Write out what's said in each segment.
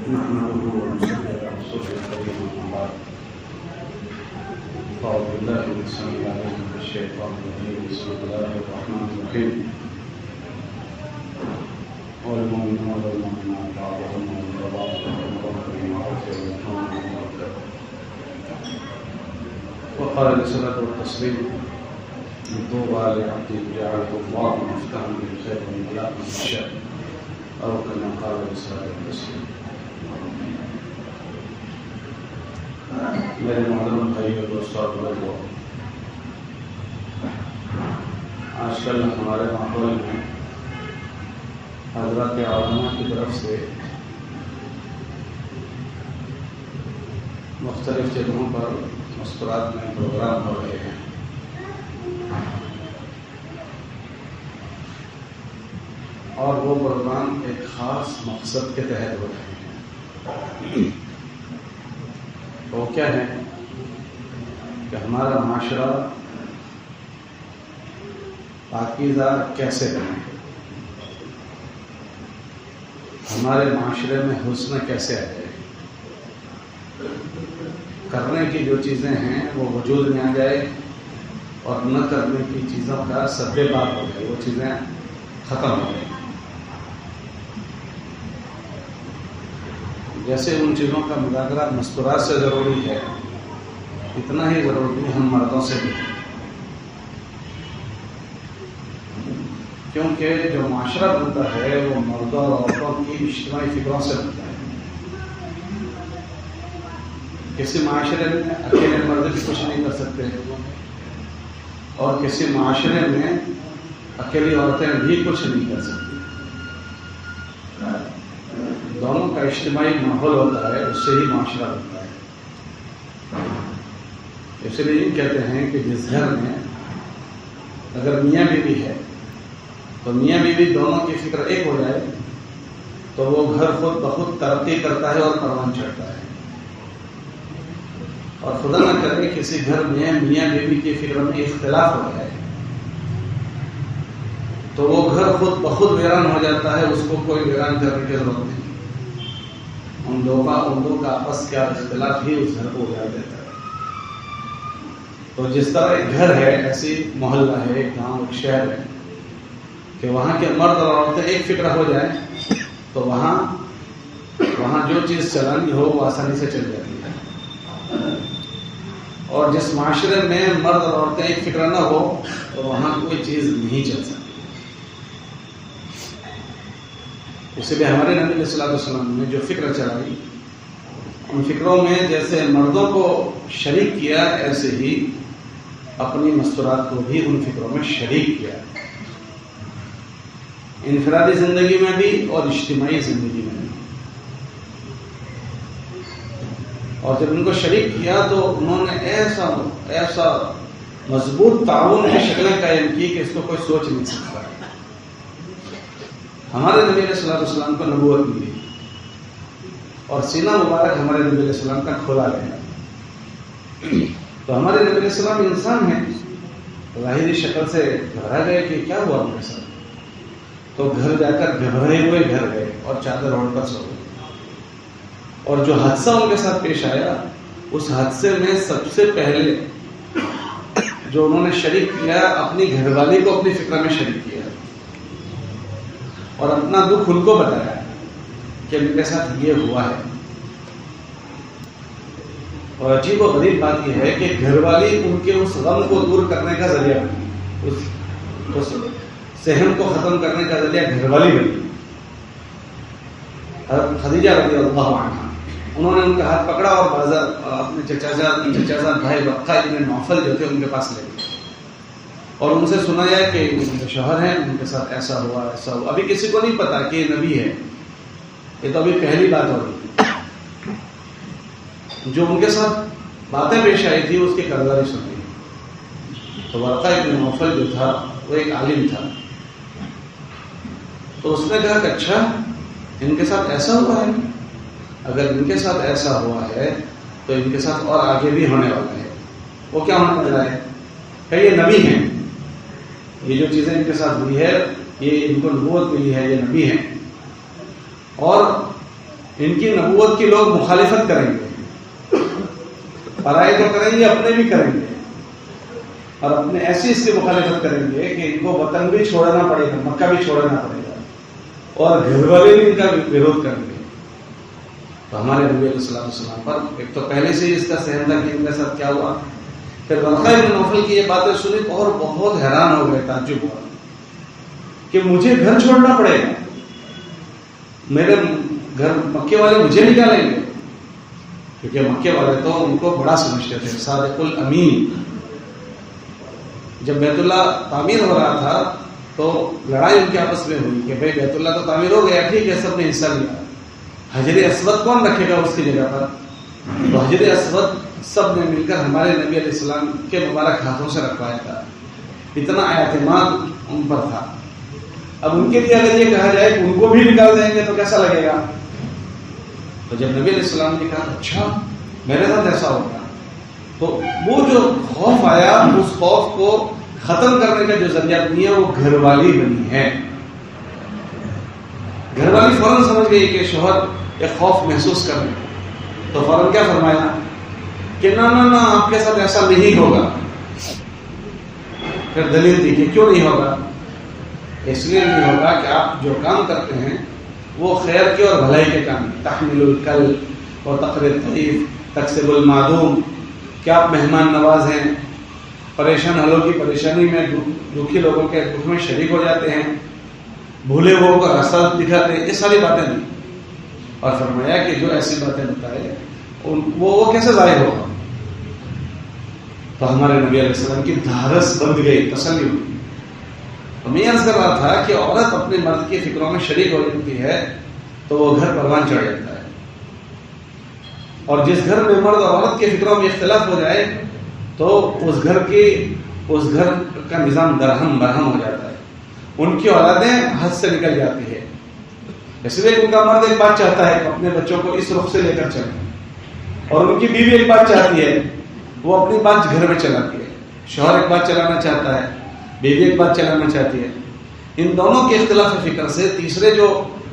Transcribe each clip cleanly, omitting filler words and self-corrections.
نحمده ونصلي على رسوله الكريم أما بعد أعوذ بالله من السميع العليم من الشيطان الرجيم بسم الله الرحمن الرحيم والمؤمنون والمؤمنات بعضهم أولياء بعض والله بالمعروف وينهون عن المنكر وقال الصلاة والتسليم طوبى لعبد جعله الله مفتاحا بالخير وملأ بالشر أو كما قال الصلاة والتسليم. میرے معلوم بھائی اور دوستوں، آج کل ہمارے ماحول میں حضرات علماء کی طرف سے مختلف جگہوں پر مسکرات میں پروگرام ہو رہے ہیں. اور وہ پروگرام ایک خاص مقصد کے تحت ہو رہے ہیں. وہ کیا ہے کہ ہمارا معاشرہ پاکیزہ کیسے بنے، ہمارے معاشرے میں حسن کیسے آ جائے، کرنے کی جو چیزیں ہیں وہ وجود میں آ جائے اور نہ کرنے کی چیزوں کا سد بات ہو جائے، وہ چیزیں ختم ہو جائیں. جیسے ان چیزوں کا مذاکرہ مسکرات سے ضروری ہے، اتنا ہی ضروری ہم مردوں سے بھی، کیونکہ جو معاشرہ بنتا ہے وہ مردوں اور عورتوں کی اجتماعی فکروں سے بنتا ہے. کسی معاشرے میں اکیلے مرد بھی کچھ نہیں کر سکتے اور کسی معاشرے میں اکیلی عورتیں بھی کچھ نہیں کر سکتی. دونوں کا اجتماعی ماحول ہوتا ہے، اس سے ہی معاشرہ بنتا ہے. اس لیے یہ کہتے ہیں کہ جس گھر میں اگر میاں بیوی ہے تو میاں بیوی دونوں کی فکر ایک ہو جائے تو وہ گھر خود بخود ترقی کرتا ہے اور پروان چڑھتا ہے. اور خدا نہ کرے کسی گھر میں میاں بیوی کی فکر میں اختلاف ہو جائے تو وہ گھر خود بخود ویران ہو جاتا ہے، اس کو کوئی ویران کرنے کی ضرورت نہیں. ان دو کا آپس کا اختلاف ہی اس گھر کو اجاڑ دیتا ہے. تو جس طرح ایک گھر ہے، ایسی محلہ ہے، ایک گاؤں، ایک شہر ہے کہ وہاں کے مرد اور عورتیں ایک فکر ہو جائیں تو وہاں جو چیز چلانی ہو وہ آسانی سے چل جاتی ہے. اور جس معاشرے میں مرد اور عورتیں ایک فکر نہ ہو تو وہاں کوئی چیز نہیں چل سکتی. اس لیے ہمارے نبی علیہ الصلوۃ والسلام نے جو فکر چلائی، ان فکروں میں جیسے مردوں کو شریک کیا، ایسے ہی اپنی مستورات کو بھی ان فکروں میں شریک کیا، انفرادی زندگی میں بھی اور اجتماعی زندگی میں بھی. اور جب ان کو شریک کیا تو انہوں نے ایسا مضبوط تعاون کی شکلیں قائم کی کہ اس کو کوئی سوچ نہیں سکتا. ہمارے نبی علیہ الصلوۃ والسلام کو نبوت ملی اور سینہ مبارک ہمارے نبی علیہ السلام کا کھولا گیا. تو ہمارے نبی علیہ السلام انسان ہیں، ظاہری شکل سے گھبرا گئے کہ کیا ہوا ان کے ساتھ. تو گھر جا کر گھبرائے ہوئے گھر گئے اور چادر اوڑھ کر سو گئے. اور جو حادثہ ان کے ساتھ پیش آیا، اس حادثے میں سب سے پہلے جو انہوں نے شریک کیا، اپنی گھر والی کو اپنی فکر میں شریک کیا اور اپنا دکھ ان کو بتایا کہ ان کے ساتھ یہ ہوا ہے. اور عجیب و غریب بات یہ ہے کہ گھر والی ان کے اس غم کو دور کرنے کا ذریعہ بنی، اس سہم کو ختم کرنے کا ذریعہ گھر والی بنی. خدیجہ رضی اللہ عنہا، انہوں نے ان کا ہاتھ پکڑا اور بازار اپنے چچا بھائی وقع ابن نوفل جو تھے ان کے پاس لے گئے اور ان سے سنایا کہ ان کے شوہر ہیں، ان کے ساتھ ایسا ہوا ایسا ہوا. ابھی کسی کو نہیں پتا کہ یہ نبی ہے، یہ تو ابھی پہلی بات ہو رہی. جو ان کے ساتھ باتیں پیش آئی تھی اس کی کرداری سنی. تو ورقہ ابن نوفل جو تھا وہ ایک عالم تھا، تو اس نے کہا کہ اچھا ان کے ساتھ ایسا ہوا ہے، اگر ان کے ساتھ ایسا ہوا ہے تو ان کے ساتھ اور آگے بھی ہونے والا ہے. وہ کیا ہونے والا ہے کہ یہ نبی ہیں، یہ جو چیزیں ان کے ساتھ ہوئی ہے یہ ان کو نبوت ملی ہے، یہ نبی ہیں. اور ان کی نبوت کی لوگ مخالفت کریں گے، پرائے تو کریں گے، اپنے بھی کریں گے، اور اپنے ایسی اس کی مخالفت کریں گے کہ ان کو وطن بھی چھوڑنا پڑے گا، مکہ بھی چھوڑنا پڑے گا، اور گھر والے بھی ان کا وروଧ کریں گے۔ تو ہمارے نبی علیہ الصلوۃ والسلام پر ایک تو پہلے سے ہی اس کا سہم تھا کہ ان کے ساتھ کیا ہوا۔ پھر ورقہ بن نوفل کی یہ باتیں سنی اور بہت حیران ہو گئے، تعجب ہوا کہ مجھے گھر چھوڑنا پڑے گا، میرے گھر مکے والے مجھے نکالیں گے، کیونکہ مکے والے تو ان کو بڑا سمجھتے تھے، صادق الامین۔ جب بیت اللہ تعمیر ہو رہا تھا تو لڑائی ان کے آپس میں ہوئی کہ بھائی بیت اللہ تو تعمیر ہو گیا، ٹھیک ہے، سب نے حصہ لیا، حجر اسود کون رکھے گا اس کی جگہ پر؟ تو حجر اسود سب نے مل کر ہمارے نبی علیہ السلام کے مبارک ہاتھوں سے رکھوایا تھا، اتنا اعتماد ان پر تھا۔ اب ان کے لیے اگر یہ کہا جائے کہ ان کو بھی نکال دیں گے تو کیسا لگے گا؟ تو جب نبی علیہ السلام نے کہا اچھا میرے ساتھ ایسا ہوگا، تو وہ جو خوف آیا، اس خوف کو ختم کرنے کا جو ذریعہ بنی ہے وہ گھر والی بنی ہے۔ گھر والی فوراً سمجھ گئی کہ شوہر ایک خوف محسوس کر رہے، تو فوراً کیا فرمایا کہ نہ نہ نہ آپ کے ساتھ ایسا نہیں ہوگا۔ پھر دلیل دی کہ کیوں نہیں ہوگا؟ اس لیے نہیں ہوگا کہ آپ جو کام کرتے ہیں وہ خیر کے اور بھلائی کے کام، تحمل الکل و تقر الضیف تکسب المعدوم، کہ آپ مہمان نواز ہیں، پریشان حالوں کی پریشانی میں، دکھی لوگوں کے دکھ میں شریک ہو جاتے ہیں، بھولے لوگوں کا راستہ دکھاتے ہیں، یہ ساری باتیں نہیں۔ اور فرمایا کہ جو ایسی باتیں بتائے وہ کیسے ظاہر ہوگا؟ تو ہمارے نبی علیہ السلام کی دھارس بند گئی، تسلی ہوئی۔ تو میں عرض کر رہا تھا کہ عورت اپنے مرد کی فکروں میں شریک ہو جاتی ہے تو وہ گھر پروان چڑھ جاتا ہے، اور جس گھر میں مرد اور عورت کی فکروں میں اختلاف ہو جائے تو اس گھر کا نظام درہم برہم ہو جاتا ہے، ان کی اولادیں حد سے نکل جاتی ہے۔ اس لیے ان کا مرد ایک بات چاہتا ہے کہ اپنے بچوں کو اس رخ سے لے کر چلیں، اور ان کی بیوی ایک بات چاہتی ہے، وہ اپنی بات گھر میں چلاتی ہے۔ شوہر ایک بات چلانا چاہتا ہے، بیوی ایک بات چلانا چاہتی ہے۔ ان دونوں کے اختلاف فکر سے تیسرے جو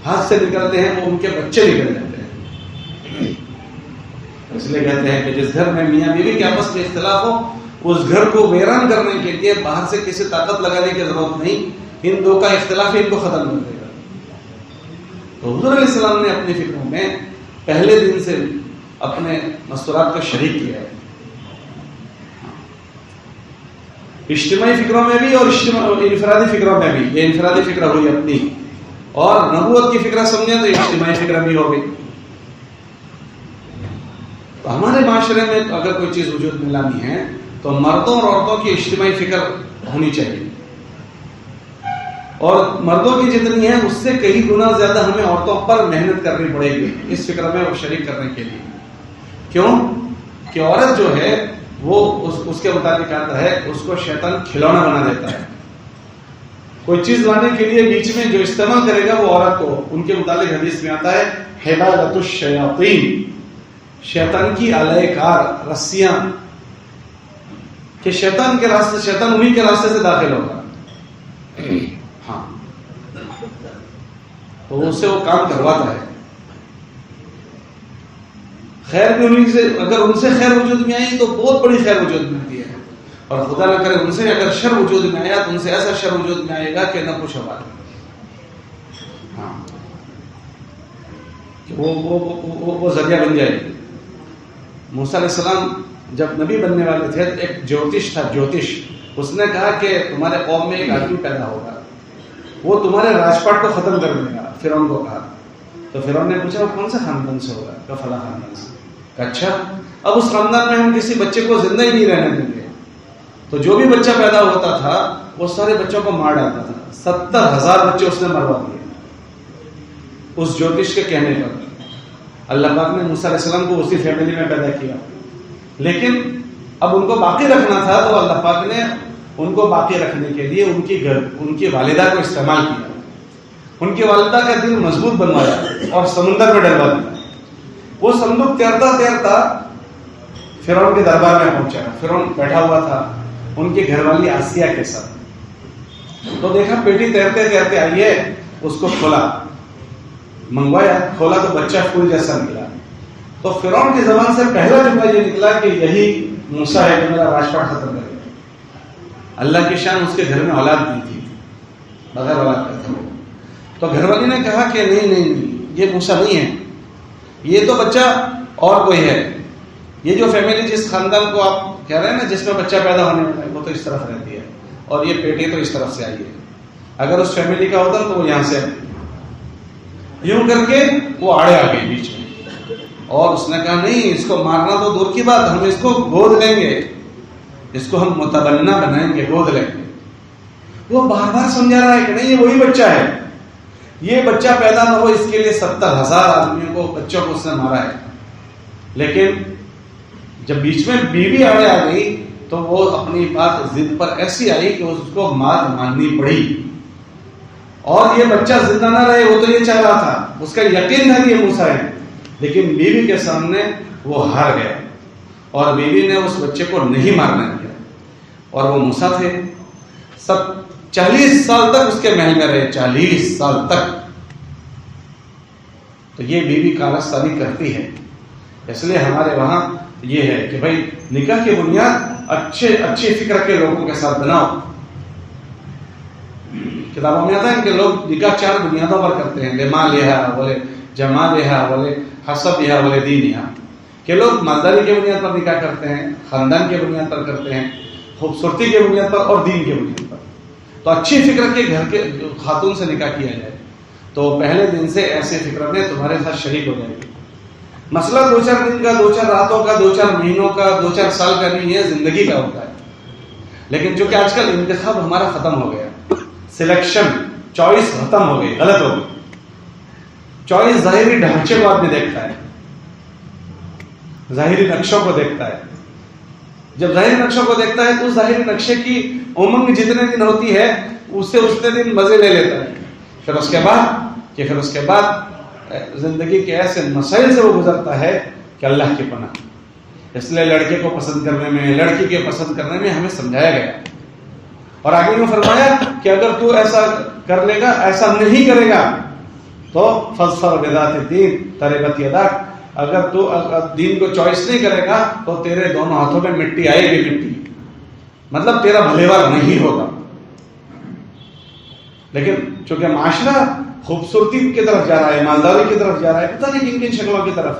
ہاتھ سے نکلتے ہیں وہ ان کے بچے نکل جاتے ہیں۔ اس لیے کہتے ہیں کہ جس گھر میں میاں بیوی کے آپس میں اختلاف ہو، اس گھر کو ویران کرنے کے لیے باہر سے کسی طاقت لگانے کی ضرورت نہیں، ان دو کا اختلاف ان کو ختم کر دے گا۔ تو حضور علیہ السلام نے اپنی فکروں میں پہلے دن سے اپنے مستورات کو شریک کیا ہے، اجتماعی فکروں میں بھی اور انفرادی فکروں میں بھی۔ یہ انفرادی فکر ہوئی اپنی، اور نبوت کی فکر سمجھیں تو اجتماعی فکر بھی ہو گئی۔ تو ہمارے معاشرے میں اگر کوئی چیز وجود میں لانی ہے تو مردوں اور عورتوں کی اجتماعی فکر ہونی چاہیے، اور مردوں کی جتنی ہے اس سے کئی گنا زیادہ ہمیں عورتوں پر محنت کرنی پڑے گی اس فکر میں وہ شریک کرنے کے لیے۔ کیوں کہ عورت جو ہے وہ اس کے مطابق آتا ہے، اس کو شیطان کھلونا بنا دیتا ہے۔ کوئی چیز لانے کے لیے بیچ میں جو استعمال کرے گا وہ عورت کو، ان کے متعلق حدیث میں آتا ہے حبالۃ الشیاطین، شیطان کی آلۂ کار، رسیاں، کہ شیطان کے راستے، شیطان انہی کے راستے سے داخل ہوگا۔ ہاں، تو اس سے وہ کام کرواتا ہے۔ خیر بھی انہیں سے، اگر ان سے خیر وجود میں آئی تو بہت بڑی خیر وجود میں آتی ہے، اور خدا نہ کرے ان سے اگر شر وجود میں آیا تو ان سے ایسا شر وجود میں آئے گا کہ نہ پوچھو بات۔ ہاں، وہ ذریعہ بن جائے گی۔ موسیٰ علیہ السلام جب نبی بننے والے تھے تو ایک جوتش تھا، اس نے کہا کہ تمہارے قوم میں ایک آدمی پیدا ہوگا، وہ تمہارے راجپاٹ کو ختم کر دے گا۔ فرعون کو کہا، تو فرعون نے پوچھا وہ کون سے خاندان سے ہوگا؟ کہا فلاں خاندان سے۔ کہا اچھا، اب اس خاندان میں ہم کسی بچے کو زندہ ہی نہیں رہنے دیں گے۔ تو جو بھی بچہ پیدا ہوتا تھا وہ سارے بچوں کو مار ڈالتا تھا۔ 70,000 بچے اس نے مروا دیے اس جوتش کے کہنے پر۔ اللہ پاک نے موسیٰ علیہ السلام کو اسی فیملی میں پیدا کیا، لیکن اب ان کو باقی رکھنا تھا تو اللہ پاک نے ان کو باقی رکھنے کے لیے ان کی والدہ کو استعمال کیا، ان کی والدہ کا دل مضبوط بنوایا اور سمندر میں ڈلوا دیا۔ وہ صندوق تیرتا تیرتا فرعون کے دربار میں پہنچا۔ فرعون بیٹھا ہوا تھا ان کی گھر والی آسیہ کے ساتھ، تو دیکھا پیٹی تیرتے تیرتے آئی ہے، اس کو کھولا منگوایا, کھولا تو بچہ پھول جیسا نکلا. تو فرعون کی زبان سے پہلا جملہ یہ نکلا کہ یہی موسیٰ ہے جو میرا راجپاٹ ختم کرے گا. اللہ کی شان, اس کے گھر میں اولاد نہیں تھی, بغیر اولاد کا تھا. تو گھر والی نے کہا کہ نہیں, یہ موسیٰ نہیں ہے, یہ تو بچہ اور کوئی ہے. یہ جو فیملی جس خاندان کو آپ کہہ رہے ہیں نا, جس میں بچہ پیدا ہونے والا ہے, وہ تو اس طرف رہتی ہے, اور یہ پیٹی تو اس طرف سے آئی ہے. اگر اس فیملی کا ہوتا تو وہ یہاں سے یوں کر کے وہ آڑے آ گئی بیچ میں. اور اس نے کہا نہیں, اس کو مارنا تو دور کی بات, ہم اس کو گود لیں گے, اس کو ہم متبنہ بنائیں گے, گود لیں گے. وہ بار بار سمجھا رہا ہے کہ نہیں, یہ وہی بچہ ہے, یہ بچہ پیدا نہ ہو اس کے لیے 70,000 آدمیوں کو, بچوں کو اس نے مارا ہے. لیکن جب بیچ میں بیوی آڑے آ گئی تو وہ اپنی بات ضد پر ایسی آئی کہ اس کو مات ماننی پڑی. اور یہ بچہ زندہ نہ رہے, وہ تو یہ چاہ رہا تھا, اس کا یقین تھا کہ یہ موسیٰ ہے, لیکن بیوی کے سامنے وہ ہار گیا, اور بیوی نے اس بچے کو نہیں مارنا دیا. اور وہ موسیٰ تھے, 40 سال تک اس کے محل میں رہے, 40 سال تک. تو یہ بیوی کارستانی کرتی ہے. اس لیے ہمارے وہاں یہ ہے کہ بھائی نکاح کی بنیاد اچھی فکر کے لوگوں کے ساتھ بناؤ. کتابوں میں آتا ہے کہ لوگ نکاح 4 بنیادوں پر کرتے ہیں, لمالہا بولے, جمالہا بولے, حسبہا بولے, دینہا. کہ لوگ مالداری کی بنیاد پر نکاح کرتے ہیں, خاندان کی بنیاد پر کرتے ہیں, خوبصورتی کی بنیاد پر اور دین کی بنیاد پر. تو اچھی فکر کے گھر کے خاتون سے نکاح کیا جائے تو پہلے دن سے ایسے فکر میں تمہارے ساتھ شریک ہو جائے گی. مسئلہ 2-4 دن کا, 2-4 راتوں کا, 2-4 مہینوں کا, 2-4 سال کا نہیں ہے, زندگی کا ہوتا ہے. لیکن جو کہ آج کل انتخاب ہمارا ختم ہو گیا, سلیکشن, چوائس ختم ہو گئی, غلط ہو گئی. چوائس ظاہری ڈھانچے کو آدمی دیکھتا ہے, ظاہری نقشوں کو دیکھتا ہے. جب ظاہری نقشوں کو دیکھتا ہے تو ظاہری نقشے کی امنگ جتنے دن ہوتی ہے اس سے اتنے دن مزے لے لیتا ہے. پھر اس کے بعد زندگی کے ایسے مسائل سے وہ گزرتا ہے کہ اللہ کی پناہ. اس لیے لڑکے کو پسند کرنے میں, لڑکی کے پسند کرنے میں ہمیں سمجھایا گیا, اور آگے میں فرمایا کہ اگر تو ایسا کر لے گا, ایسا نہیں کرے گا تو فاظفر بذات الدین تربت یداک. اگر تو دین کو چوائس نہیں کرے گا تو تیرے دونوں ہاتھوں میں مٹی آئے گی, مٹی مطلب تیرا بھلیوار نہیں ہوگا. لیکن چونکہ معاشرہ خوبصورتی کی طرف جا رہا ہے, مالداری کی طرف جا رہا ہے, پتہ نہیں کن شکلوں کی طرف,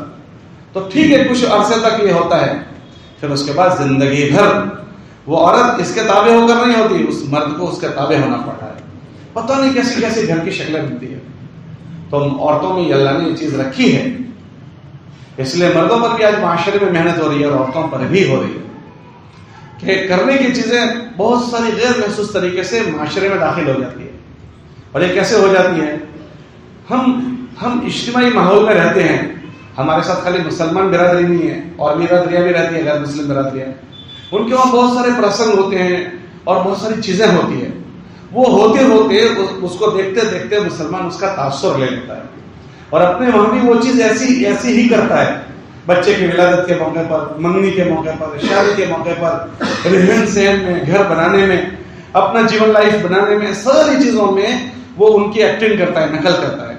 تو ٹھیک ہے کچھ عرصے تک یہ ہوتا ہے. پھر اس کے بعد زندگی بھر وہ عورت اس کے تابع ہو کر نہیں ہوتی, اس مرد کو اس کے تابع ہونا پڑتا ہے. پتہ نہیں کیسی کیسی گھر کی شکلیں ملتی ہے. تو عورتوں میں اللہ نے یہ چیز رکھی ہے, اس لیے مردوں پر بھی آج معاشرے میں محنت ہو رہی ہے اور عورتوں پر بھی ہو رہی ہے کہ کرنے کی چیزیں بہت ساری غیر محسوس طریقے سے معاشرے میں داخل ہو جاتی ہے. اور یہ کیسے ہو جاتی ہے؟ ہم اجتماعی ماحول میں رہتے ہیں, ہمارے ساتھ خالی مسلمان برادری نہیں ہے, اور برادریاں بھی رہتی ہیں, غیر مسلم برادریاں. ان کے وہاں بہت سارے پرسنگ ہوتے ہیں اور بہت ساری چیزیں ہوتی ہیں. وہ ہوتے ہوتے اس کو دیکھتے دیکھتے مسلمان اس کا تاثر لے لیتا ہے, اور اپنے وہاں بھی وہ چیز ایسی ہی کرتا ہے. بچے کی ولادت کے موقع پر, منگنی کے موقع پر, شادی کے موقع پر, رہن سہن میں, گھر بنانے میں, اپنا جیون لائف بنانے میں, ساری چیزوں میں وہ ان کی ایکٹنگ کرتا ہے, نقل کرتا ہے.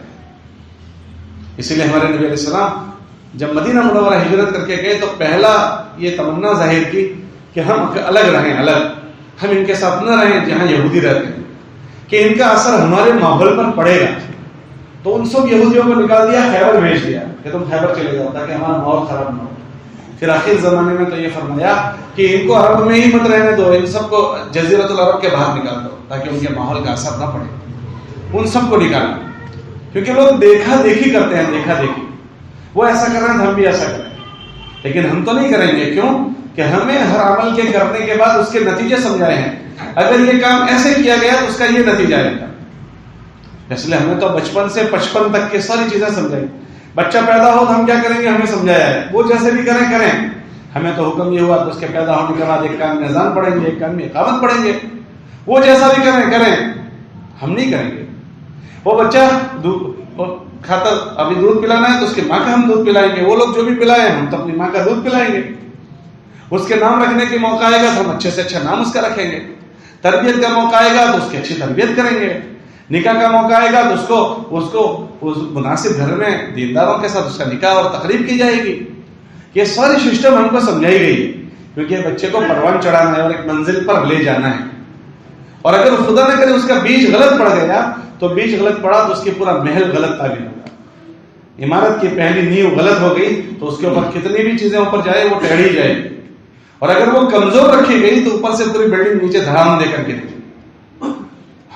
اسی لیے ہمارے نبی علیہ السلام جب مدینہ منورہ ہجرت کر کے گئے تو پہلا یہ تمنا ظاہر کی کہ ہم الگ رہیں, ہم ان کے ساتھ نہ رہیں جہاں یہودی رہتے ہیں, کہ ان کا اثر ہمارے ماحول پر پڑے گا. تو ان سب یہودیوں کو نکال دیا, خیبر بھیج دیا کہ تم خیبر چلے جاؤ تاکہ ہمارا ماحول خراب نہ ہو. پھر آخر زمانے میں تو یہ فرمایا کہ ان کو عرب میں ہی مت رہنے دو, ان سب کو جزیرۃ العرب کے باہر نکال دو تاکہ ان کے ماحول کا اثر نہ پڑے. ان سب کو نکالا, کیونکہ لوگ دیکھا دیکھی کرتے ہیں, دیکھا دیکھی. وہ ایسا کر رہے ہیں تو ہم بھی ایسا کریں, لیکن ہم تو نہیں کریں گے. کیوں کہ ہمیں ہر عمل کے کرنے کے بعد اس کے نتیجے سمجھائے ہیں. اگر یہ کام ایسے کیا گیا تو اس کا یہ نتیجہ آئے گا. اس لیے ہمیں تو بچپن سے 55 تک کی ساری چیزیں سمجھائی. بچہ پیدا ہو تو ہم کیا کریں گے, ہمیں سمجھایا ہے. وہ جیسے بھی کریں, ہمیں تو حکم یہ ہوا کہ اس کے پیدا ہونے کے بعد ایک کان میں اذان پڑھیں گے, ایک کان میں اقامت پڑھیں گے. وہ جیسا بھی کریں, ہم نہیں کریں گے. وہ بچہ کھاتا, ابھی دودھ پلانا ہے تو اس کی ماں کا ہم دودھ پلائیں گے. وہ لوگ جو بھی پلائیں ہم تو اپنی ماں کا دودھ پلائیں گے. اس کے نام رکھنے کے موقع آئے گا تو ہم اچھے سے اچھا نام اس کا رکھیں گے. تربیت کا موقع آئے گا تو اس کی اچھی تربیت کریں گے. نکاح کا موقع آئے گا تو اس کو اس مناسب گھر میں دینداروں کے ساتھ اس کا نکاح اور تقریب کی جائے گی. یہ ساری سسٹم ہم کو سمجھائی گئی ہے کیونکہ بچے کو پروان چڑھانا ہے اور ایک منزل پر لے جانا ہے. اور اگر خدا نہ کرے اس کا بیج غلط پڑ گیا تو بیج غلط پڑا تو اس کے پورا محل غلط تعبیر ہوگا. عمارت کی پہلی نیو غلط ہو گئی تو اس کے اوپر کتنی بھی چیزیں اوپر جائے وہ ٹہری جائے گی. اور اگر وہ کمزور رکھی گئی تو اوپر سے پوری بلڈنگ نیچے دھڑام دے کر کے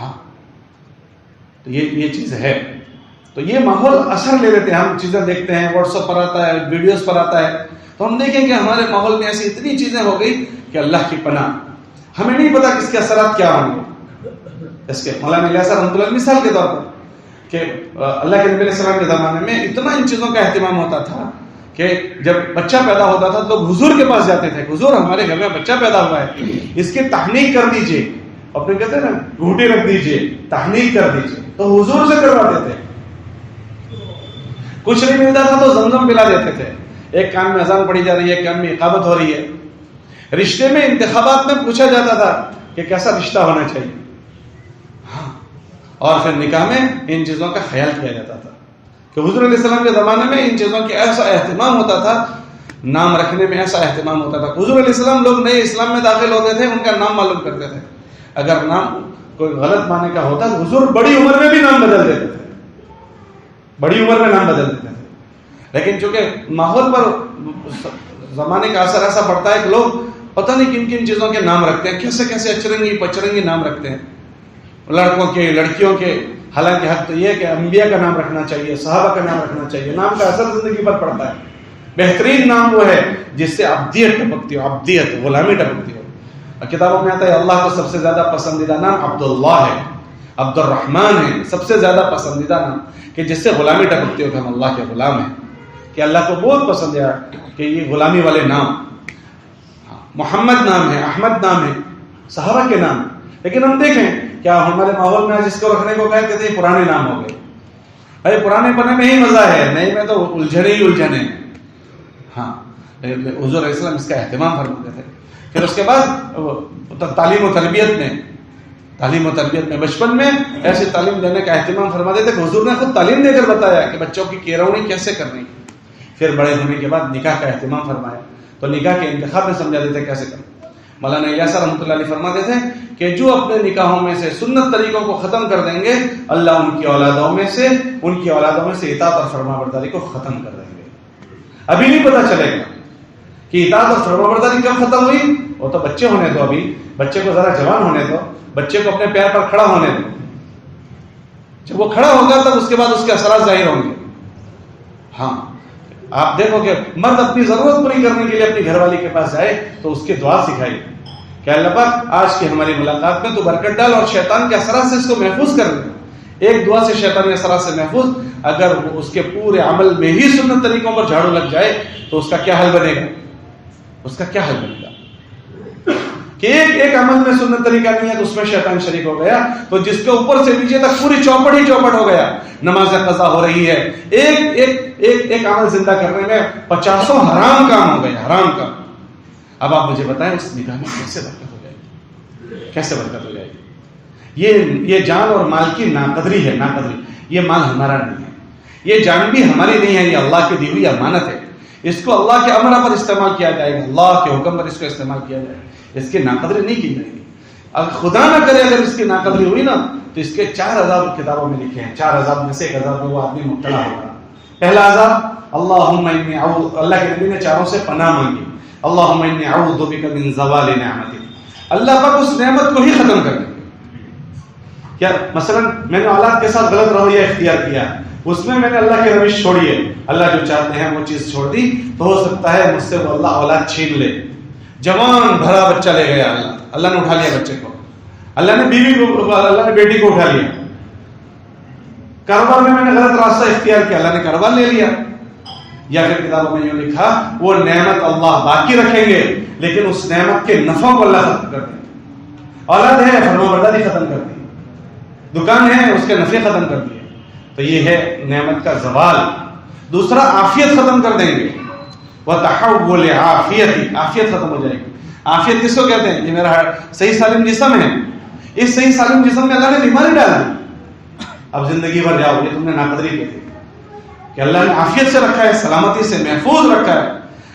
ہاں تو یہ چیز ہے. تو یہ ماحول اثر لے لیتے ہیں. ہم چیزیں دیکھتے ہیں واٹس ایپ پر آتا ہے, ویڈیوز پر آتا ہے, تو ہم دیکھیں کہ ہمارے ماحول میں ایسی اتنی چیزیں ہو گئی کہ اللہ کی پناہ, ہمیں نہیں پتا کس کے اثرات کیا ہوں گے. اس کے مولانا الیاس رحمۃ اللہ مثال کے طور پر کہ اللہ کے نبی علیہ السلام کے زمانے میں اتنا ان چیزوں کا اہتمام ہوتا تھا کہ جب بچہ پیدا ہوتا تھا تو حضور کے پاس جاتے تھے, حضور ہمارے گھر میں بچہ پیدا ہوا ہے, اس کی تحنیک کر دیجئے, اپنے کہتے ہیں نا گھوٹی رکھ دیجئے, تحنیک کر دیجئے, تو حضور سے کرواتے تھے. کچھ نہیں ملتا تھا تو زمزم پلا دیتے تھے. ایک کان میں اذان پڑھی جا رہی ہے, ایک کان میں اقامت ہو رہی ہے. رشتے میں انتخابات میں پوچھا جاتا تھا کہ کیسا رشتہ ہونا چاہیے, اور پھر نکاح میں ان چیزوں کا خیال کیا جاتا تھا کہ حضور علیہ السلام کے زمانے میں ان چیزوں کے ایسا اہتمام ہوتا تھا, نام رکھنے میں ایسا اہتمام ہوتا تھا. حضور علیہ السلام لوگ نئے اسلام میں داخل ہوتے تھے, ان کا نام معلوم کرتے تھے. اگر نام کوئی غلط معنی کا ہوتا تو حضور بڑی عمر میں بھی نام بدل دیتے تھے, بڑی عمر میں نام بدل دیتے تھے. لیکن چونکہ ماحول پر زمانے کا اثر ایسا پڑتا ہے کہ لوگ پتہ نہیں کن کن چیزوں کے نام رکھتے ہیں, کیسے کیسے اچرنگی پچرنگی نام رکھتے ہیں لڑکوں کے لڑکیوں کے. حالانکہ حق تو یہ ہے کہ انبیاء کا نام رکھنا چاہیے, صحابہ کا نام رکھنا چاہیے. نام کا اثر زندگی پر پڑتا ہے. بہترین نام وہ ہے جس سے عبدیت ٹپکتی ہو, عبدیت غلامی ٹپکتی ہو. کتابوں میں آتا ہے اللہ کو سب سے زیادہ پسندیدہ نام عبداللہ ہے, عبد الرحمن ہے, سب سے زیادہ پسندیدہ نام کہ جس سے غلامی ٹپکتی ہو کہ ہم اللہ کے غلام ہیں, کہ اللہ کو بہت پسند ہے کہ یہ غلامی والے نام. محمد نام ہے, احمد نام ہے, صحابہ کے نام. لیکن ہم دیکھیں کیا ہمارے ماحول میں جس کو رکھنے کو کہتے تھے پرانے نام ہو گئے. ارے پرانے پنے میں ہی مزہ ہے, نئے میں تو الجھنے ہی الجھنے. ہاں حضور علیہ السلام اس کا اہتمام فرماتے تھے. پھر اس کے بعد تعلیم و تربیت میں بچپن میں ایسی تعلیم دینے کا اہتمام فرماتے تھے کہ حضور نے خود تعلیم دے کر بتایا کہ بچوں کی کیرونی کیسے کرنی. پھر بڑے ہونے کے بعد نکاح کا اہتمام فرمایا تو نکاح کے انتخاب میں سمجھا دیتے کیسے کرنا. مولانا الیاس رحمۃ اللہ علیہ فرماتے تھے کہ جو اپنے نکاحوں میں سے سنت طریقوں کو ختم کر دیں گے, اللہ ان کی اولادوں میں سے اطاعت اور فرما برداری کو ختم کر دیں گے. ابھی نہیں پتہ چلے گا کہ اطاعت اور فرما برداری کب ختم ہوئی. وہ تو بچے ہونے دو, ابھی بچے کو ذرا جوان ہونے دو, بچے کو اپنے پیر پر کھڑا ہونے دو. جب وہ کھڑا ہوگا تب اس کے بعد اس کے اثرات ظاہر ہوں گے. ہاں آپ دیکھو کہ مرد اپنی ضرورت پوری کرنے کے لیے اپنی گھر والی کے پاس جائے تو اس کی دعا سکھائی کہ اللہ پاک آج کی ہماری ملاقات میں تو برکت ڈال اور شیطان کے اثرات سے اس کو محفوظ کر دے. ایک دعا سے شیطانی اثرات سے محفوظ. اگر اس کے پورے عمل میں ہی سنت طریقوں پر جھاڑو لگ جائے تو اس کا کیا حل بنے گا, اس کا کیا حل بنے گا کہ ایک عمل میں سنت طریقہ نہیں ہے تو اس میں شیطان شریک ہو گیا, تو جس کے اوپر سے نیچے تک پوری چوپٹ ہی چوپٹ ہو گیا. نماز قضا ہو رہی ہے, ایک عمل زندہ کرنے میں 50 حرام کام ہو گئے, حرام کام. اب آپ مجھے بتائیں اس نکاح میں کیسے برکت ہو جائے گی, کیسے برکت ہو جائے گی. یہ جان اور مال کی ناقدری ہے, ناقدری. یہ مال ہمارا نہیں ہے, یہ جان بھی ہماری نہیں ہے, یہ اللہ کی دی ہوئی امانت ہے. اس کو اللہ کے امر پر استعمال کیا جائے گا, اللہ کے حکم پر اس کو استعمال کیا جائے گا. اس کی ناقدری نہیں کی جائے گی. اگر خدا نہ کرے اگر اس کی ناقدری ہوئی نا تو اس کے 4 عذاب کتابوں میں لکھے ہیں. 4 عذاب میں سے ایک عذاب میں وہ آدمی مبتلا ہوگا. پہلا عذاب اللہم انی اعوذ, اللہ کے نبی نے چاروں سے پناہ مانگی. اللہم انی اعوذ بک من زوال نعمتک, اللہ پاک اس نعمت کو ہی ختم کر دے. کیا مثلا میں نے اولاد کے ساتھ غلط رویہ اختیار کیا, اس میں نے اللہ کی روش چھوڑی ہے, اللہ جو چاہتے ہیں وہ چیز چھوڑ دی, تو ہو سکتا ہے مجھ سے وہ اللہ اولاد چھین لے. جوان بھرا بچہ لے گیا اللہ نے اٹھا لیا بچے کو, اللہ نے بیوی کو, اللہ نے بیٹی کو اٹھا لیا. کاروبار میں نے غلط راستہ اختیار کیا, اللہ نے کاروبار لے لیا. یا پھر کتابوں میں یوں لکھا وہ نعمت اللہ باقی رکھیں گے لیکن اس نعمت کے نفع کو اللہ ختم کر دیں گے. اولاد ہے فرما برداری ختم کر دی, دکان ہے اس کے نفع ختم کر دیے. تو یہ ہے نعمت کا زوال. دوسرا عافیت ختم کر دیں گے, وتحول عافیت, عافیت ختم ہو جائے گی. عافیت کس کو کہتے ہیں؟ یہ میرا صحیح سالم جسم ہے, اس صحیح سالم جسم میں اللہ نے بیماری ڈال دی. اب زندگی بھر جاؤ، یہ تم نے ناقدری کی تھی کہ اللہ نے عافیت سے رکھا ہے، سلامتی سے محفوظ رکھا ہے.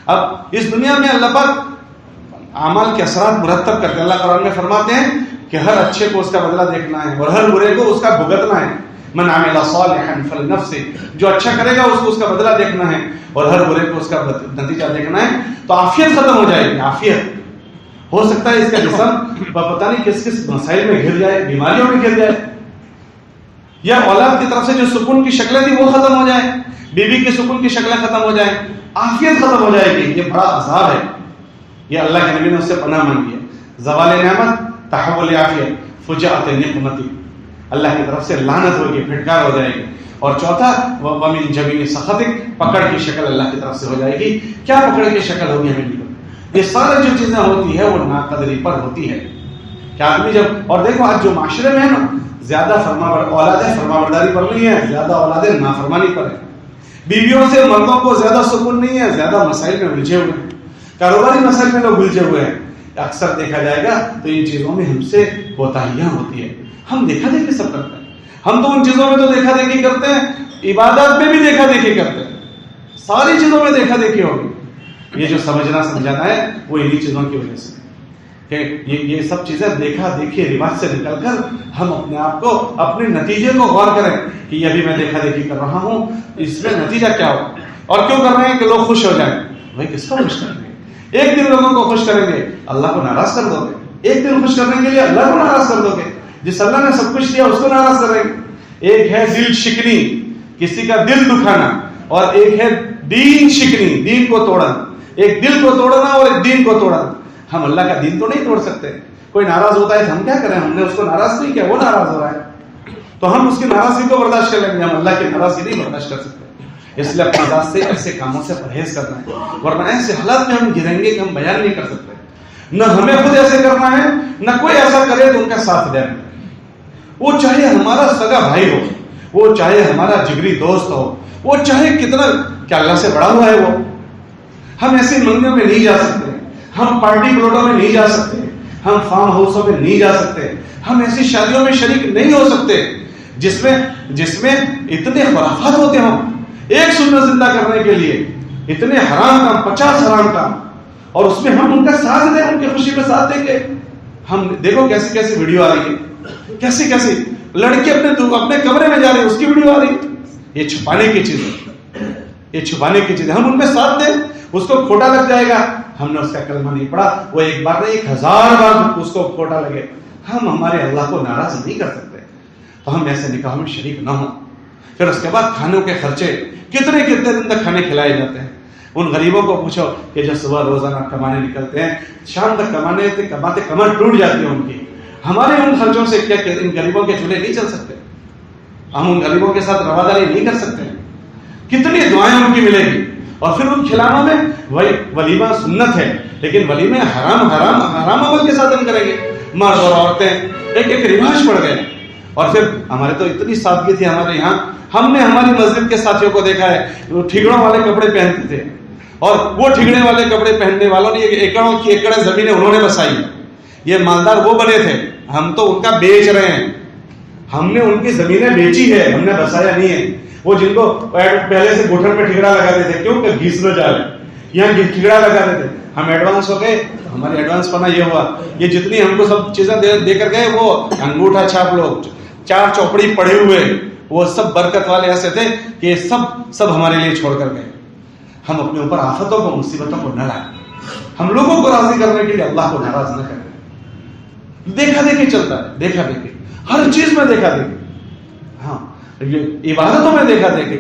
اب اس دنیا میں اللہ پاک اعمال کے اثرات مرتب کرتے ہیں. اللہ قرآن میں فرماتے ہیں کہ ہر اچھے کو اس کا بدلہ دیکھنا ہے اور ہر برے کو اس کا بھگتنا ہے. من عمل صالحا فلنفسه، جو اچھا کرے گا اس کو اس کا بدلہ دیکھنا ہے اور ہر برے کو اس کا نتیجہ دیکھنا ہے. تو عافیت ختم ہو جائے گی. عافیت ہو سکتا ہے اس کا جسم پتہ نہیں کس کس مسائل میں گھر جائے، بیماریوں میں گھر جائے، یا اولاد کی طرف سے جو سکون کی شکلیں تھی وہ ختم ہو جائیں، بیوی کی سکون کی شکلیں ختم ہو جائیں، عافیت ختم ہو جائے گی. یہ بڑا عذاب ہے. یہ اللہ کے نبی نے اس سے پناہ مانگی ہے. زوال نعمت، تحول عافیت، فجاءت نقمتی، اللہ کی طرف سے لعنت ہوگی، پھٹکار ہو جائے گی. اور چوتھا ومن جبین سخطک، پکڑ کی شکل اللہ کی طرف سے ہو جائے گی. کیا پکڑ کی شکل ہوگی ہمیں نہیں پتہ. یہ سارا جو چیزیں ہوتی ہے وہ ناقدری پر ہوتی ہے. کہ آدمی جب، اور دیکھو آج جو معاشرے میں ہے نا، زیادہ اولادیں فرمانبرداری پر نہیں ہے، زیادہ اولادیں نافرمانی پر ہیں. بیویوں سے مردوں کو زیادہ سکون نہیں ہے، زیادہ مسائل میں الجھے ہوئے ہیں، کاروباری مسائل میں لوگ الجھے ہوئے ہیں. اکثر دیکھا جائے گا تو ان چیزوں میں ہم سے کوتاہیاں ہوتی ہے. ہم دیکھا دیکھی سب کرتے ہیں. ہم تو ان چیزوں میں تو دیکھا دیکھی کرتے ہیں، عبادات میں بھی دیکھا دیکھی کرتے ہیں، ساری چیزوں میں دیکھا دیکھی ہوگی. یہ جو سمجھنا سمجھانا ہے وہ انہی چیزوں کی وجہ سے کہ یہ سب چیزیں دیکھا دیکھی رواج سے نکل کر ہم اپنے آپ کو، اپنے نتیجے کو غور کریں کہ یہ ابھی میں دیکھا دیکھی کر رہا ہوں، اس میں نتیجہ کیا ہو اور کیوں کر رہے ہیں کہ لوگ خوش ہو جائیں. بھائی کس کو خوش کریں گے؟ ایک دن لوگوں کو خوش کریں گے، اللہ کو ناراض کر دو گے. ایک دن خوش کرنے کے لیے اللہ کو ناراض کر دو گے. جس اللہ نے سب کچھ دیا اس کو ناراض کریں گے. ایک ہے دل شکنی، کسی کا دل دکھانا، اور ایک ہے دین شکنی، دین کو توڑنا. ایک دل کو توڑنا اور ایک دین کو توڑنا. ہم اللہ کا دین تو نہیں توڑ سکتے. کوئی ناراض ہوتا ہے تو ہم کیا کریں؟ ہم نے اس کو ناراض نہیں کیا، وہ ناراض ہو رہا ہے تو ہم اس کی ناراضگی کو برداشت کر لیں گے. ہم اللہ کی ناراضگی نہیں برداشت کر سکتے. اس لیے اپنی ذات سے ایسے کاموں سے پرہیز کرنا ہے، ورنہ ایسے حالات میں ہم گریں گے کہ ہم بیان نہیں کر سکتے. نہ ہمیں خود ایسے کرنا ہے، نہ کوئی ایسا کرے تو ان کا ساتھ دینا. وہ چاہے ہمارا سگا بھائی ہو، وہ چاہے ہمارا جگری دوست ہو، وہ چاہے کتنا کیا اللہ سے بڑا ہوا ہے وہ. ہم ایسی منڈیوں میں نہیں جا سکتے، ہم پارٹی پلاٹوں میں نہیں جا سکتے، ہم فارم ہاؤسوں میں نہیں جا سکتے، ہم ایسی شادیوں میں شریک نہیں ہو سکتے جس میں اتنے خرافات ہوتے ہوں. ایک سنت زندہ کرنے کے لیے اتنے حرام کام، 50 حرام کام، اور اس میں ہم ان کا ساتھ دیں، ان کی خوشی میں ساتھ دیں گے. ہم دیکھو کیسی کیسی ویڈیو آ رہی ہے، کیسی کیسی لڑکی اپنے کمرے میں جا رہی ہے، اس کی ویڈیو آ رہی ہے. یہ چھپانے کی چیز ہے، یہ چھپانے کی چیز ہے. ہم ان میں ساتھ دیں، اس کو کھوٹا لگ جائے گا. ہم نے اس کا کلمہ نہیں پڑھا، وہ ایک بار نہیں 1000 بار اس کو کھوٹا لگے. ہم ہمارے اللہ کو ناراض نہیں کر سکتے، تو ہم ایسے نکاح میں شریک نہ ہوں. پھر اس کے بعد کھانوں کے خرچے، کتنے دن تک کھانے کھلائے جاتے ہیں. ان غریبوں کو پوچھو کہ جو صبح روزانہ کمانے نکلتے ہیں، شام تک کماتے کمر ٹوٹ جاتی ہے ان کی. ہمارے ان خرچوں سے کیا ان غریبوں کے چولہے نہیں چل سکتے؟ ہم ان غریبوں کے ساتھ رواداری نہیں کر سکتے؟ کتنی دعائیں ان کی ملے گی. اور پھر ان کھلانوں میں ولیمہ سنت ہے، لیکن ولیمے حرام عمل کے ساتھ ہم کریں گے. مرد اور عورتیں ایک رواج پڑ گئے. اور پھر ہمارے تو اتنی سادگی تھی ہمارے یہاں، ہم نے ہماری مسجد کے ساتھیوں کو دیکھا ہے وہ ٹھگڑوں والے کپڑے پہنتے تھے، اور وہ ٹھگڑے والے کپڑے پہننے والوں نے ایکڑوں کی ایکڑ زمینیں انہوں نے بسائی. یہ مالدار وہ بنے تھے، ہم تو ان کا بیچ رہے ہیں. ہم نے ان کی زمینیں بیچی ہے، ہم نے بسایا نہیں ہے. وہ جن کو پہلے سے گھٹن پہ ٹھگڑا لگاتے تھے، کیوں کہ گھیس نہ جائے، یہاں ٹھگڑا لگاتے تھے. ہم ایڈوانس ہو گئے، ہماری ایڈوانس پنا یہ ہوا. یہ جتنی ہم کو سب چیزیں دے کر گئے، وہ انگوٹھا چھاپ لوگ، 4 چوپڑی پڑے ہوئے، وہ سب برکت والے ایسے تھے کہ یہ سب ہمارے لیے چھوڑ کر گئے. ہم اپنے اوپر آفتوں کو، مصیبتوں کو نہ لائیں. ہم لوگوں کو راضی کرنے کے لیے اللہ کو ناراض نہ کریں. دیکھا دیکھی چلتا ہے، دیکھا دیکھی ہر چیز میں دیکھا دیکھی. ہاں عبادتوں میں دیکھا دیکھی.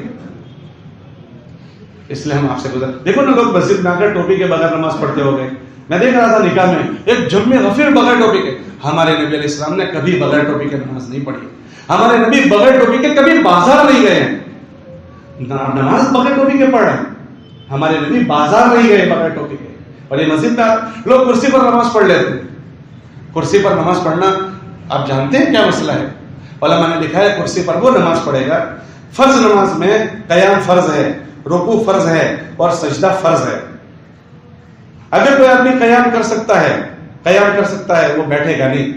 اس لیے ہم آپ سے گزر دیکھو نا، لوگ مسجد میں آ کر ٹوپی کے بغیر نماز پڑھتے ہو گئے. میں دیکھ رہا تھا نکاح میں ایک جمع غفیر بغیر ٹوپی کے. ہمارے نبی علیہ السلام نے کبھی بغیر ٹوپی کے نماز نہیں پڑھی. ہمارے نبی بغیر ٹوپی کے کبھی بازار نہیں گئے ہیں. نماز بغیر ٹوپی کے پڑھ رہے ہیں. ہمارے نبی بازار نہیں گئے بغیر ٹوپی کے. اور یہ مسجد میں لوگ کرسی پر نماز پڑھ لیتے ہیں. کرسی پر نماز پڑھنا آپ جانتے ہیں کیا مسئلہ ہے؟ علماء نے لکھا ہے کرسی پر وہ نماز پڑھے گا، فرض نماز میں قیام فرض ہے، رکوع فرض ہے اور سجدہ فرض ہے. اگر کوئی آدمی قیام کر سکتا ہے وہ بیٹھے گا نہیں.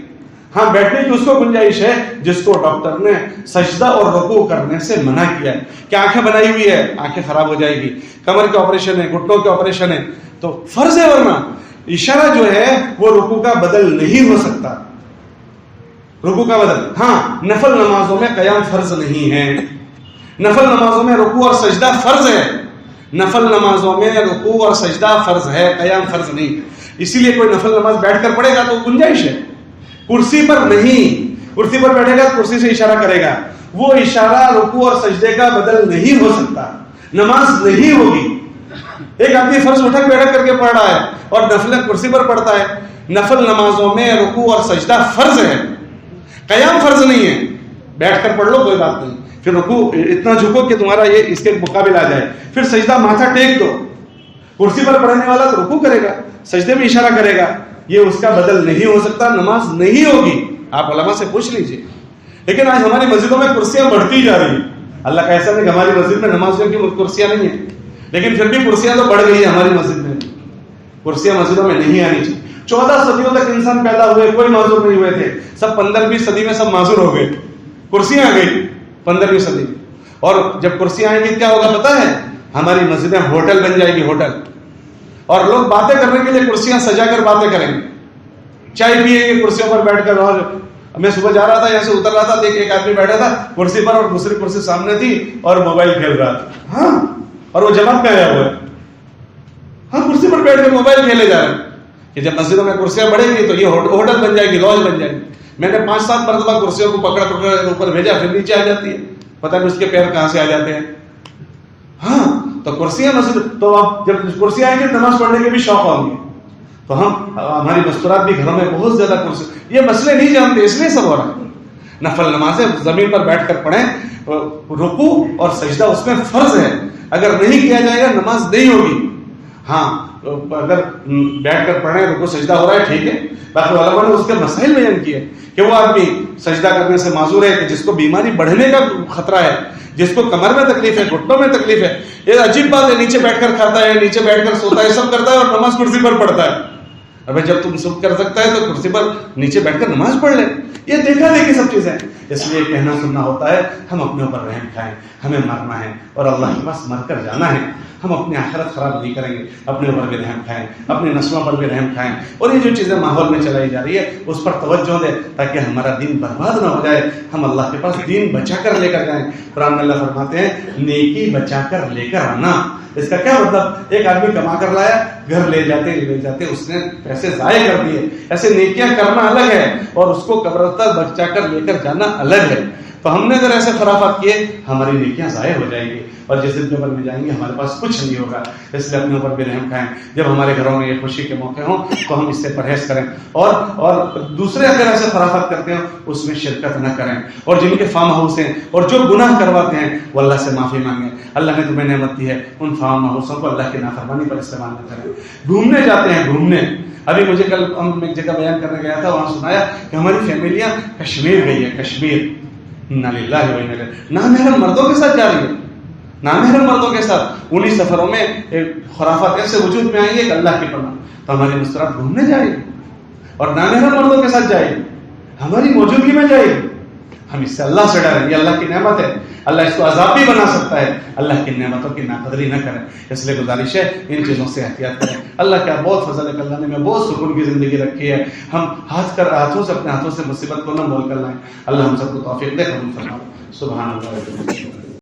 ہاں بیٹھنے کی اس کو گنجائش ہے جس کو ڈاکٹر نے سجدہ اور رکوع کرنے سے منع کیا ہے کہ آنکھیں بنائی ہوئی ہے آنکھیں خراب ہو جائے گی، کمر کے آپریشن ہے، گھٹنوں کے آپریشن ہے، تو فرض ہے، ورنہ اشارہ جو ہے وہ رکوع کا بدل نہیں ہو سکتا، رکوع کا بدل۔ ہاں نفل نمازوں میں قیام فرض نہیں ہے، نفل نمازوں میں رکوع اور سجدہ فرض ہے، نفل نمازوں میں رکوع اور سجدہ فرض ہے، قیام فرض نہیں۔ اسی لیے کوئی نفل نماز بیٹھ کر پڑھے گا تو گنجائش ہے، کرسی پر نہیں، کرسی پر بیٹھے گا کرسی سے اشارہ کرے گا، وہ اشارہ رکوع اور سجدے کا بدل نہیں ہو سکتا، نماز نہیں ہوگی۔ ایک آدمی فرض اٹھک بیٹھک کر کے پڑھ رہا ہے اور نفل کرسی پر پڑھتا ہے، نفل نمازوں میں رکوع اور سجدہ فرض ہے، قیام فرض نہیں ہے، بیٹھ کر پڑھ لو کوئی بات نہیں، پھر رکوع اتنا جھکو کہ تمہارا یہ اس کے مقابل آ جائے، پھر سجدہ ماتھا ٹیک دو۔ کرسی پر پڑھنے والا تو رکوع کرے گا، سجدے میں اشارہ کرے گا، یہ اس کا بدل نہیں ہو سکتا، نماز نہیں ہوگی۔ آپ علماء سے پوچھ لیجئے۔ لیکن آج ہماری مسجدوں میں کرسیاں بڑھتی جا رہی ہیں، اللہ کا ایسا نہیں کہ ہماری مسجد میں نمازیوں کی کرسیاں نہیں ہیں، لیکن پھر بھی کرسیاں تو بڑھ گئی ہیں ہماری مسجد میں، کرسیاں مسجدوں میں نہیں آنی چاہیے۔ 14 صدیوں تک انسان پیدا ہوئے کوئی معذور نہیں ہوئے تھے، سب 15ویں صدی میں سب معذور ہو گئے، کرسیاں آ گئی 15ویں صدی میں، اور جب کرسیاں آئیں گی کیا ہوگا پتہ ہے؟ ہماری مسجدیں ہوٹل بن جائے گی، ہوٹل، اور لوگ باتیں کرنے کے لیے کرسیاں سجا کر باتیں کریں گے، چائے پیئیں گے کرسیوں پر بیٹھ کر۔ اور میں صبح جا رہا تھا، یہاں سے اتر رہا تھا، دیکھ ایک آدمی بیٹھا تھا کرسی پر اور دوسری کرسی سامنے تھی اور موبائل کھیل رہا تھا، ہاں، اور وہ جماعت میں آیا ہوا ہے، ہاں، کرسی پر بیٹھ کر موبائل کھیلے جا رہے ہیں کہ جب مسجدوں میں کرسیاں بڑھیں گی تو یہ ہوٹل بن جائے گی، لاج بن جائے گی۔ میں نے 5-7 مرتبہ کرسیوں کو پکڑ اوپر بھیجا، پھر نیچے آ جاتی ہے، پتہ نہیں اس کے پیر کہاں سے آ جاتے ہیں۔ ہاں تو کرسیاں مسجد، تو اب جب کرسیاں آئیں گی نماز پڑھنے کے بھی شوق ہوں گے، تو ہماری مستورات بھی گھروں میں بہت زیادہ کرسی، یہ مسئلے نہیں جانتے اس لیے سب ہو رہا ہے۔ نفل نمازیں زمین پر بیٹھ کر پڑھیں، رکوع اور سجدہ اس میں فرض ہے، اگر نہیں کیا جائے گا نماز نہیں ہوگی۔ ہاں اگر بیٹھ کر پڑھیں، رکوع سجدہ ہو رہا ہے ٹھیک ہے، باقی علماء نے اس کے مسائل بیان کیے کہ وہ آدمی سجدہ کرنے سے معذور ہے کہ جس کو بیماری بڑھنے کا خطرہ ہے، جس کو کمر میں تکلیف ہے، گھٹنوں میں تکلیف ہے۔ یہ عجیب بات ہے، نیچے بیٹھ کر کھاتا ہے، نیچے بیٹھ کر سوتا ہے، سب کرتا ہے اور نماز کرسی پر پڑھتا ہے۔ ابھی جب تم سب کر سکتا ہے تو کرسی پر نیچے بیٹھ کر نماز پڑھ لے، یہ دیکھا دیکھی سب چیزیں۔ اس لیے کہنا سننا ہوتا ہے، ہم اپنے اوپر رحم کھائیں، ہمیں مرنا ہے اور اللہ کے پاس مر کر جانا ہے، ہم اپنی آخرت خراب نہیں کریں گے، اپنے اوپر بھی رحم کھائیں، اپنی نسلوں پر بھی رحم کھائیں، اور یہ جو چیزیں ماحول میں چلائی جا رہی ہے اس پر توجہ دیں تاکہ ہمارا دین برباد نہ ہو جائے، ہم اللہ کے پاس دین بچا کر لے کر جائیں۔ قرآن میں اللہ فرماتے ہیں نیکی بچا کر لے کر آنا۔ اس کا کیا مطلب؟ ایک آدمی کما کر لایا، گھر لے جاتے اس نے پیسے ضائع کر دیے، ایسے نیکیاں کرنا الگ ہے اور اس کو قبر تک بچا کر لے کر جانا الگ ہے۔ تو ہم نے اگر ایسے خرافات کیے ہماری نیکیاں ضائع ہو جائیں گی اور جس دن قبر میں جائیں گے ہمارے پاس کچھ نہیں ہوگا۔ اس لیے اپنے اوپر بھی رحم کھائیں، جب ہمارے گھروں میں یہ خوشی کے موقع ہوں تو ہم اس سے پرہیز کریں، اور دوسرے اگر ایسے خرافات کرتے ہیں اس میں شرکت نہ کریں، اور جن کے فارم ہاؤس ہیں اور جو گناہ کرواتے ہیں وہ اللہ سے معافی مانگیں۔ اللہ نے تمہیں نعمت دی ہے، ان فارم ہاؤسوں کو اللہ کی نافرمانی پر استعمال نہ کریں۔ گھومنے جاتے ہیں، گھومنے، ابھی مجھے کل ہم ایک جگہ بیان کرنے گیا تھا، وہاں سنایا کہ ہماری فیملیاں کشمیر گئی ہے، کشمیر، انا للہ و انا الیہ، نامحرم مردوں کے ساتھ جا رہی ہے، نامحرم مردوں کے ساتھ۔ انہی سفروں میں خرافات ایسے وجود میں آئی ہے کہ اللہ کی پناہ، تو ہماری مستورات گھومنے جائے گی اور نامحرم مردوں کے ساتھ جائے گی، ہماری موجودگی میں جائے گی۔ ہم اس سے اللہ سے ڈریں، یہ اللہ کی نعمت ہے، اللہ اس کو عذاب بھی بنا سکتا ہے، اللہ کی نعمتوں کی ناقدری نہ کریں۔ اس لیے گزارش ہے ان چیزوں سے احتیاط کریں۔ اللہ کا بہت فضل ہے کہ اللہ نے ہمیں بہت سکون کی زندگی رکھی ہے، ہم ہاتھوں سے اپنے ہاتھوں سے مصیبت کو نہ مول کر لائیں۔ اللہ ہم سب کو توفیق دے، قبول فرمائے۔ سبحان اللہ۔